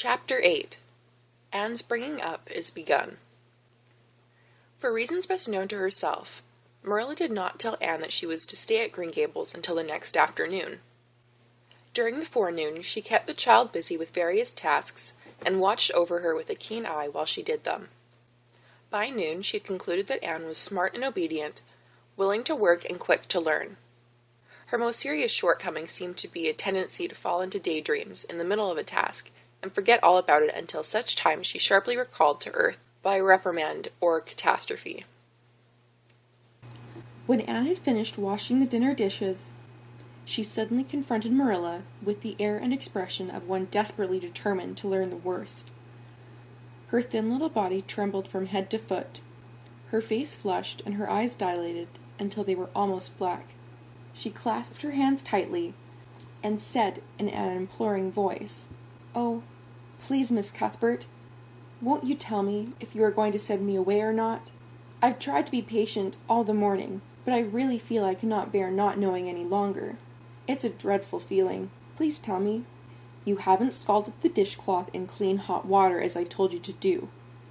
Chapter 8. Anne's bringing up is begun. For reasons best known to herself, Marilla did not tell Anne that she was to stay at Green Gables until the next afternoon. During the forenoon she kept the child busy with various tasks and watched over her with a keen eye while she did them. By noon she had concluded that Anne was smart and obedient, willing to work and quick to learn. Her most serious shortcoming seemed to be a tendency to fall into daydreams in the middle of a task and forget all about it until such time she sharply recalled to earth by a reprimand or catastrophe. When Anne had finished washing the dinner dishes, she suddenly confronted Marilla with the air and expression of one desperately determined to learn the worst. Her thin little body trembled from head to foot. Her face flushed and her eyes dilated until they were almost black. She clasped her hands tightly and said in an imploring voice, "Oh, please, Miss Cuthbert, won't you tell me if you are going to send me away or not? I've tried to be patient all the morning, but I really feel I cannot bear not knowing any longer. It's a dreadful feeling. Please tell me." "You haven't scalded the dishcloth in clean hot water as I told you to do,"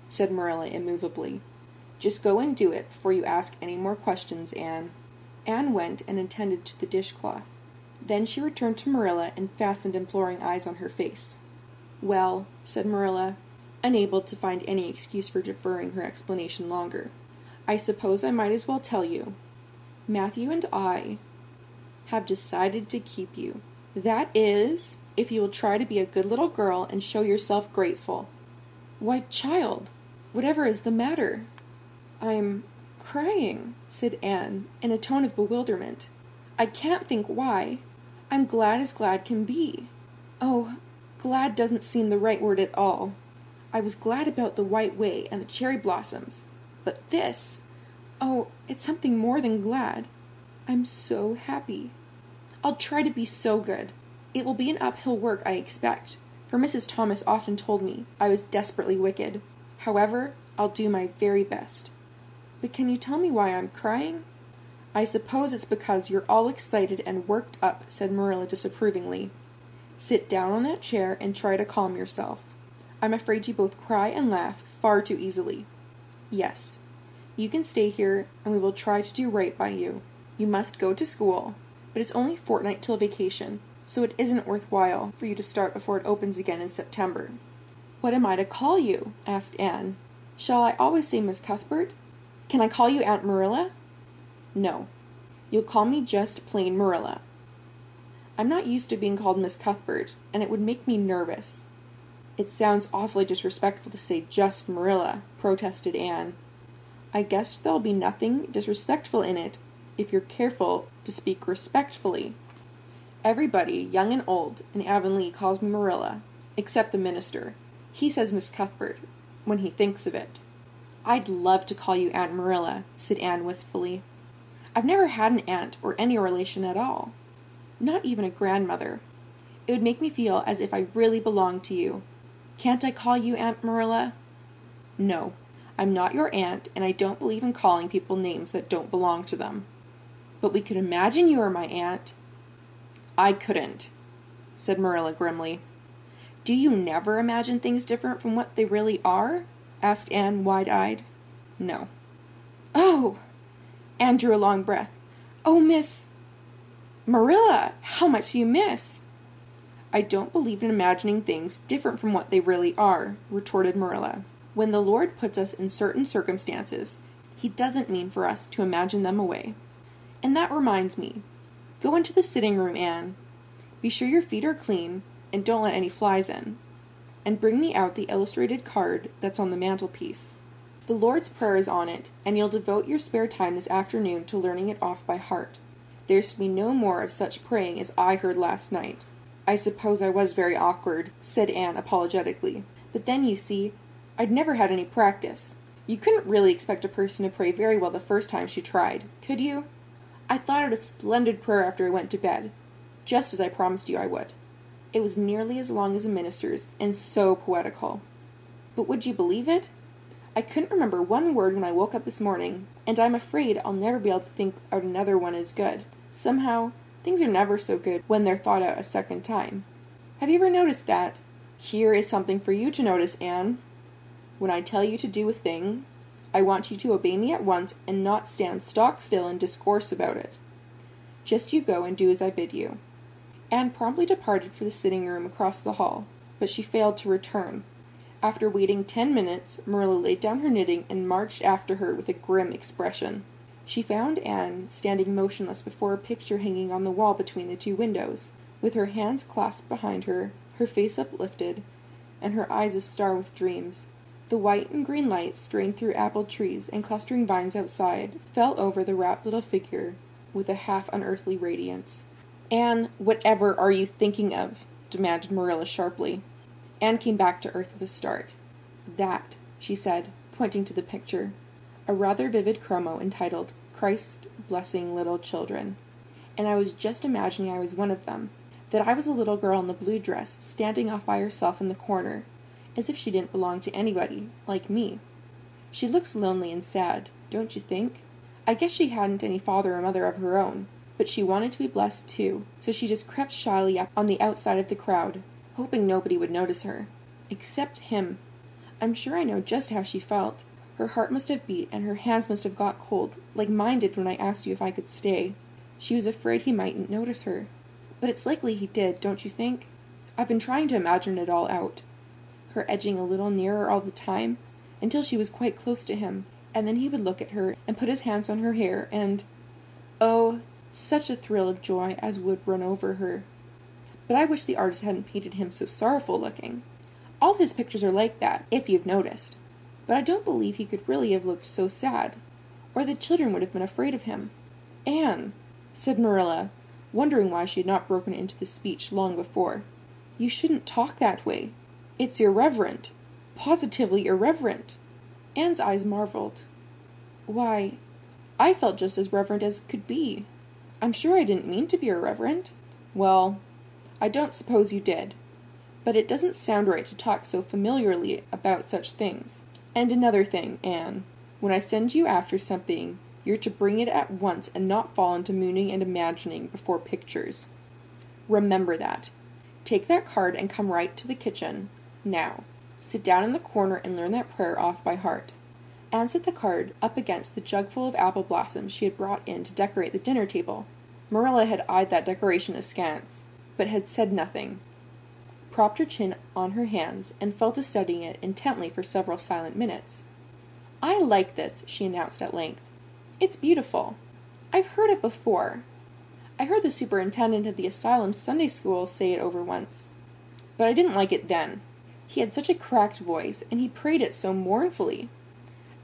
said Marilla immovably. "Just go and do it before you ask any more questions, Anne." Anne went and attended to the dishcloth. Then she returned to Marilla and fastened imploring eyes on her face. "Well," said Marilla, unable to find any excuse for deferring her explanation longer, "I suppose I might as well tell you. Matthew and I have decided to keep you. That is, if you will try to be a good little girl and show yourself grateful." "Why, child, whatever is the matter?" "I'm crying," said Anne in a tone of bewilderment. "I can't think why. I'm glad as glad can be. Oh, glad doesn't seem the right word at all. I was glad about the White Way and the cherry blossoms. But this, oh, it's something more than glad. I'm so happy. I'll try to be so good. It will be an uphill work, I expect, for Mrs. Thomas often told me I was desperately wicked. However, I'll do my very best. But can you tell me why I'm crying?" "I suppose it's because you're all excited and worked up," said Marilla disapprovingly. "Sit down on that chair and try to calm yourself. I'm afraid you both cry and laugh far too easily. Yes, you can stay here and we will try to do right by you. You must go to school, but it's only a fortnight till vacation, so it isn't worthwhile for you to start before it opens again in September." "What am I to call you?" asked Anne. "Shall I always say Miss Cuthbert? Can I call you Aunt Marilla?" "No, you'll call me just plain Marilla. I'm not used to being called Miss Cuthbert, and it would make me nervous." "It sounds awfully disrespectful to say just Marilla," protested Anne. "I guess there'll be nothing disrespectful in it if you're careful to speak respectfully. Everybody, young and old, in Avonlea calls me Marilla, except the minister. He says Miss Cuthbert when he thinks of it." "I'd love to call you Aunt Marilla," said Anne wistfully. "I've never had an aunt or any relation at all. Not even a grandmother. It would make me feel as if I really belonged to you. Can't I call you Aunt Marilla?" "No, I'm not your aunt, and I don't believe in calling people names that don't belong to them." "But we could imagine you were my aunt." "I couldn't," said Marilla grimly. "Do you never imagine things different from what they really are?" asked Anne wide-eyed. "No." "Oh!" Anne drew a long breath. "Oh, Miss Marilla, how much do you miss?" "I don't believe in imagining things different from what they really are," retorted Marilla. "When the Lord puts us in certain circumstances, he doesn't mean for us to imagine them away. And that reminds me. Go into the sitting room, Anne. Be sure your feet are clean, and don't let any flies in. And bring me out the illustrated card that's on the mantelpiece. The Lord's Prayer is on it, and you'll devote your spare time this afternoon to learning it off by heart. There's to be no more of such praying as I heard last night." "I suppose I was very awkward," said Anne apologetically. "But then, you see, I'd never had any practice. You couldn't really expect a person to pray very well the first time she tried, could you? I thought out a splendid prayer after I went to bed, just as I promised you I would. It was nearly as long as a minister's, and so poetical. But would you believe it? I couldn't remember one word when I woke up this morning, and I'm afraid I'll never be able to think out another one as good. Somehow, things are never so good when they're thought out a second time. Have you ever noticed that? Here is something for you to notice, Anne. When I tell you to do a thing, I want you to obey me at once and not stand stock still and discourse about it. Just you go and do as I bid you." Anne promptly departed for the sitting room across the hall, but she failed to return. After waiting 10 minutes, Marilla laid down her knitting and marched after her with a grim expression. She found Anne standing motionless before a picture hanging on the wall between the two windows, with her hands clasped behind her, her face uplifted, and her eyes a-star with dreams. The white and green light, strained through apple trees and clustering vines outside, fell over the rapt little figure with a half-unearthly radiance. "Anne, whatever are you thinking of?" demanded Marilla sharply. Anne came back to earth with a start. "That," she said, pointing to the picture, a rather vivid chromo entitled "Christ Blessing Little Children. And I was just imagining I was one of them, that I was a little girl in the blue dress, standing off by herself in the corner, as if she didn't belong to anybody, like me. She looks lonely and sad, don't you think? I guess she hadn't any father or mother of her own, but she wanted to be blessed too, so she just crept shyly up on the outside of the crowd, hoping nobody would notice her. Except him. I'm sure I know just how she felt. Her heart must have beat, and her hands must have got cold, like mine did when I asked you if I could stay. She was afraid he mightn't notice her. But it's likely he did, don't you think? I've been trying to imagine it all out. Her edging a little nearer all the time, until she was quite close to him, and then he would look at her and put his hands on her hair, and... oh, such a thrill of joy as would run over her. But I wish the artist hadn't painted him so sorrowful-looking. All of his pictures are like that, if you've noticed. But I don't believe he could really have looked so sad, or the children would have been afraid of him. "Anne," said Marilla, wondering why she had not broken into the speech long before, "you shouldn't talk that way. It's irreverent. Positively irreverent." Anne's eyes marveled. "Why, I felt just as reverent as could be. I'm sure I didn't mean to be irreverent." "Well, I don't suppose you did. But it doesn't sound right to talk so familiarly about such things. And another thing, Anne, when I send you after something, you're to bring it at once and not fall into mooning and imagining before pictures. Remember that. Take that card and come right to the kitchen. Now, sit down in the corner and learn that prayer off by heart." Anne set the card up against the jugful of apple blossoms she had brought in to decorate the dinner table. Marilla had eyed that decoration askance, but had said nothing, propped her chin on her hands, and fell to studying it intently for several silent minutes. "I like this," she announced at length. "It's beautiful. I've heard it before. I heard the superintendent of the asylum Sunday school say it over once. But I didn't like it then. He had such a cracked voice, and he prayed it so mournfully.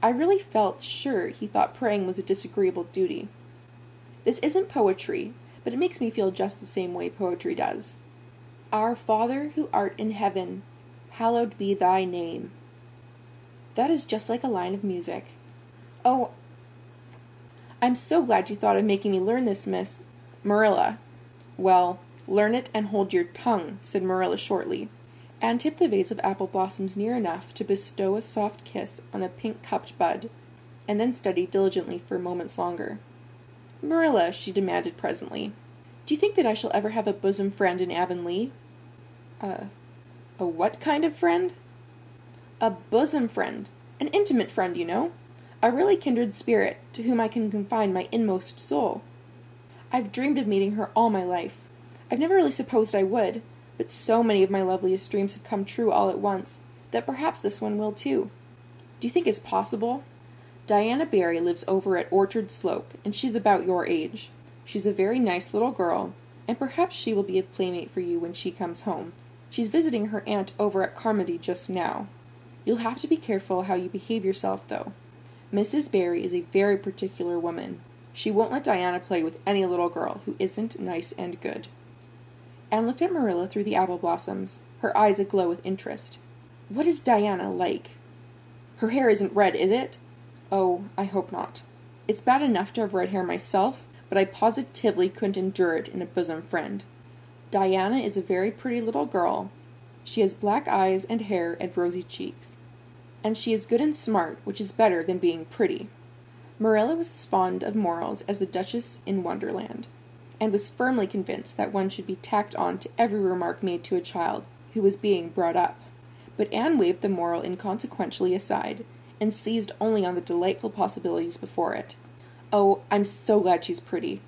I really felt sure he thought praying was a disagreeable duty. This isn't poetry, but it makes me feel just the same way poetry does. Our Father who art in heaven, hallowed be thy name. That is just like a line of music. Oh, I'm so glad you thought of making me learn this, Miss Marilla." "Well, learn it and hold your tongue," said Marilla shortly, and tipped the vase of apple blossoms near enough to bestow a soft kiss on a pink-cupped bud, and then studied diligently for moments longer. "Marilla," she demanded presently, "do you think that I shall ever have a bosom friend in Avonlea?" A what kind of friend?" "A bosom friend. An intimate friend, you know. A really kindred spirit, to whom I can confide my inmost soul. I've dreamed of meeting her all my life. I've never really supposed I would, but so many of my loveliest dreams have come true all at once, that perhaps this one will too. Do you think it's possible? Diana Barry lives over at Orchard Slope, and she's about your age. She's a very nice little girl, and perhaps she will be a playmate for you when she comes home. She's visiting her aunt over at Carmody just now. You'll have to be careful how you behave yourself, though. Mrs. Barry is a very particular woman. She won't let Diana play with any little girl who isn't nice and good." Anne looked at Marilla through the apple blossoms, her eyes aglow with interest. "What is Diana like? Her hair isn't red, is it?" "Oh, I hope not. It's bad enough to have red hair myself, but I positively couldn't endure it in a bosom friend. Diana is a very pretty little girl. She has black eyes and hair and rosy cheeks. And she is good and smart, which is better than being pretty." Marilla was as fond of morals as the Duchess in Wonderland, and was firmly convinced that one should be tacked on to every remark made to a child who was being brought up. But Anne waved the moral inconsequentially aside, and seized only on the delightful possibilities before it. Oh, I'm so glad she's pretty.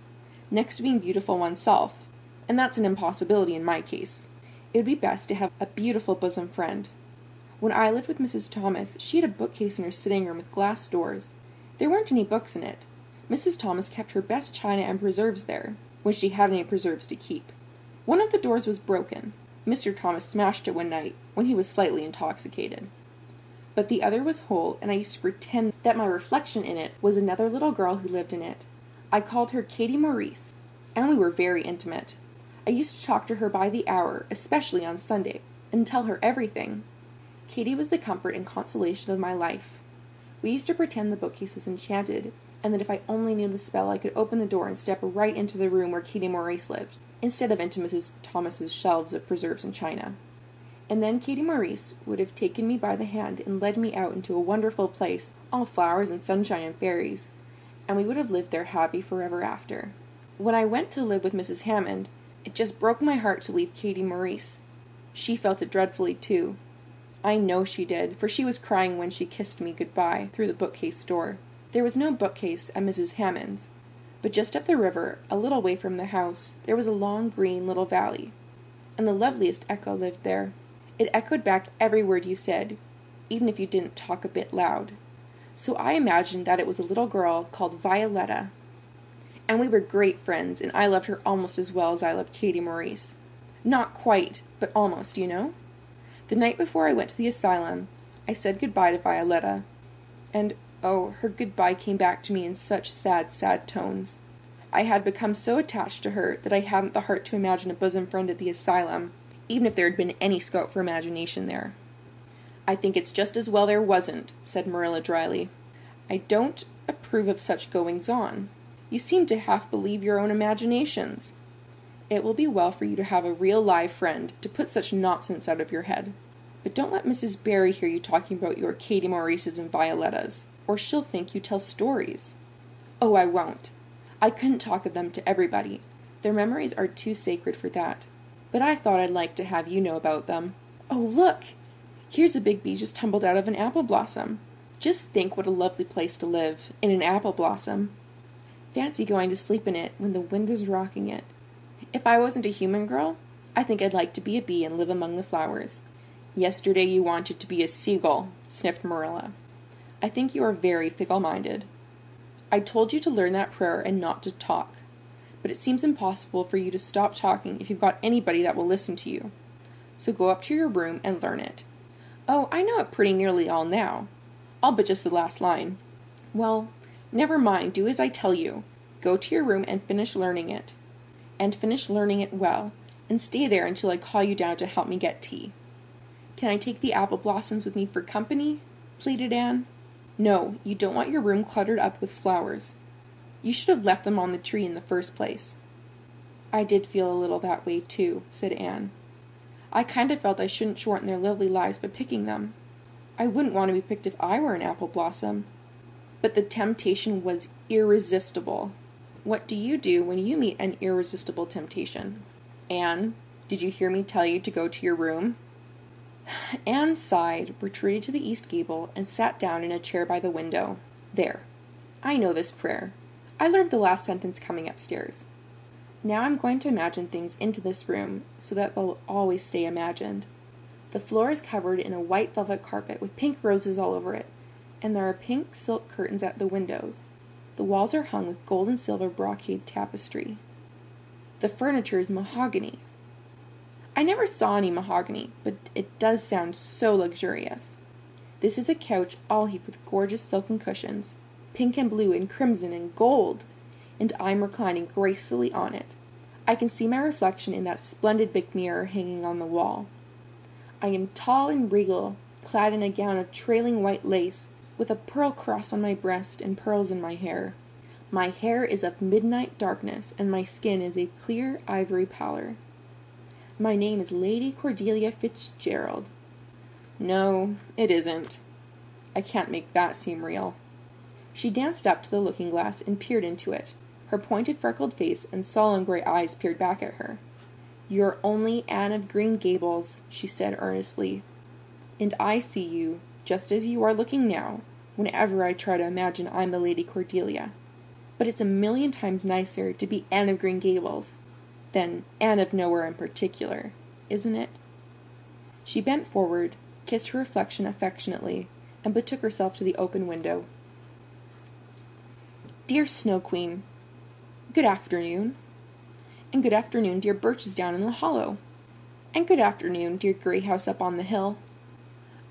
Next to being beautiful oneself, and that's an impossibility in my case, it would be best to have a beautiful bosom friend. When I lived with Mrs. Thomas, she had a bookcase in her sitting room with glass doors. There weren't any books in it. Mrs. Thomas kept her best china and preserves there, when she had any preserves to keep. One of the doors was broken. Mr. Thomas smashed it one night, when he was slightly intoxicated. But the other was whole, and I used to pretend that my reflection in it was another little girl who lived in it. I called her Katie Maurice, and we were very intimate. I used to talk to her by the hour, especially on Sunday, and tell her everything. Katie was the comfort and consolation of my life. We used to pretend the bookcase was enchanted, and that if I only knew the spell I could open the door and step right into the room where Katie Maurice lived, instead of into Mrs. Thomas's shelves of preserves and china. And then Katie Maurice would have taken me by the hand and led me out into a wonderful place, all flowers and sunshine and fairies, and we would have lived there happy forever after. When I went to live with Mrs. Hammond, it just broke my heart to leave Katie Maurice. She felt it dreadfully too. I know she did, for she was crying when she kissed me goodbye through the bookcase door. There was no bookcase at Mrs. Hammond's, but just up the river, a little way from the house, there was a long green little valley, and the loveliest echo lived there. It echoed back every word you said, even if you didn't talk a bit loud. So I imagined that it was a little girl called Violetta, and we were great friends, and I loved her almost as well as I loved Katie Maurice. Not quite, but almost, you know? The night before I went to the asylum, I said goodbye to Violetta, and oh, her goodbye came back to me in such sad, sad tones. I had become so attached to her that I hadn't the heart to imagine a bosom friend at the asylum, even if there had been any scope for imagination there. I think it's just as well there wasn't, said Marilla dryly. I don't approve of such goings-on. You seem to half believe your own imaginations. It will be well for you to have a real live friend to put such nonsense out of your head. But don't let Mrs. Barry hear you talking about your Katie Maurices and Violettas, or she'll think you tell stories. Oh, I won't. I couldn't talk of them to everybody. Their memories are too sacred for that. But I thought I'd like to have you know about them. Oh, look! Here's a big bee just tumbled out of an apple blossom. Just think what a lovely place to live, in an apple blossom. Fancy going to sleep in it when the wind was rocking it. If I wasn't a human girl, I think I'd like to be a bee and live among the flowers. Yesterday you wanted to be a seagull, sniffed Marilla. I think you are very fickle-minded. I told you to learn that prayer and not to talk. But it seems impossible for you to stop talking if you've got anybody that will listen to you. So go up to your room and learn it. Oh, I know it pretty nearly all now. All but just the last line. Well, never mind, do as I tell you. Go to your room and finish learning it. And finish learning it well, and stay there until I call you down to help me get tea. Can I take the apple blossoms with me for company? Pleaded Anne. No, you don't want your room cluttered up with flowers. You should have left them on the tree in the first place. I did feel a little that way, too, said Anne. I kind of felt I shouldn't shorten their lovely lives by picking them. I wouldn't want to be picked if I were an apple blossom. But the temptation was irresistible. What do you do when you meet an irresistible temptation? Anne, did you hear me tell you to go to your room? Anne sighed, retreated to the east gable, and sat down in a chair by the window. There. I know this prayer. I learned the last sentence coming upstairs. Now I'm going to imagine things into this room so that they'll always stay imagined. The floor is covered in a white velvet carpet with pink roses all over it, and there are pink silk curtains at the windows. The walls are hung with gold and silver brocade tapestry. The furniture is mahogany. I never saw any mahogany, but it does sound so luxurious. This is a couch all heaped with gorgeous silken cushions, pink and blue and crimson and gold, and I'm reclining gracefully on it. I can see my reflection in that splendid big mirror hanging on the wall. I am tall and regal, clad in a gown of trailing white lace, with a pearl cross on my breast and pearls in my hair. My hair is of midnight darkness, and my skin is a clear ivory pallor. My name is Lady Cordelia Fitzgerald. No, it isn't. I can't make that seem real. She danced up to the looking-glass and peered into it. Her pointed freckled face and solemn gray eyes peered back at her. "You're only Anne of Green Gables," she said earnestly, "and I see you, just as you are looking now, whenever I try to imagine I'm the Lady Cordelia. But it's a million times nicer to be Anne of Green Gables than Anne of Nowhere in particular, isn't it?" She bent forward, kissed her reflection affectionately, and betook herself to the open window. "Dear Snow Queen, good afternoon. And good afternoon, dear birches down in the hollow. And good afternoon, dear grey house up on the hill.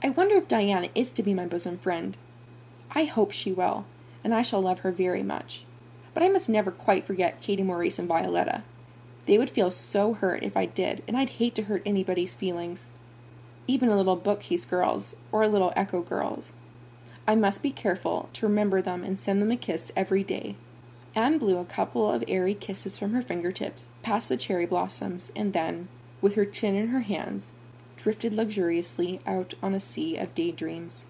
I wonder if Diana is to be my bosom friend. I hope she will, and I shall love her very much. But I must never quite forget Katie Maurice and Violetta. They would feel so hurt if I did, and I'd hate to hurt anybody's feelings. Even a little Bookcase girls, or a little Echo girls. I must be careful to remember them and send them a kiss every day." Anne blew a couple of airy kisses from her fingertips past the cherry blossoms, and then, with her chin in her hands, drifted luxuriously out on a sea of daydreams.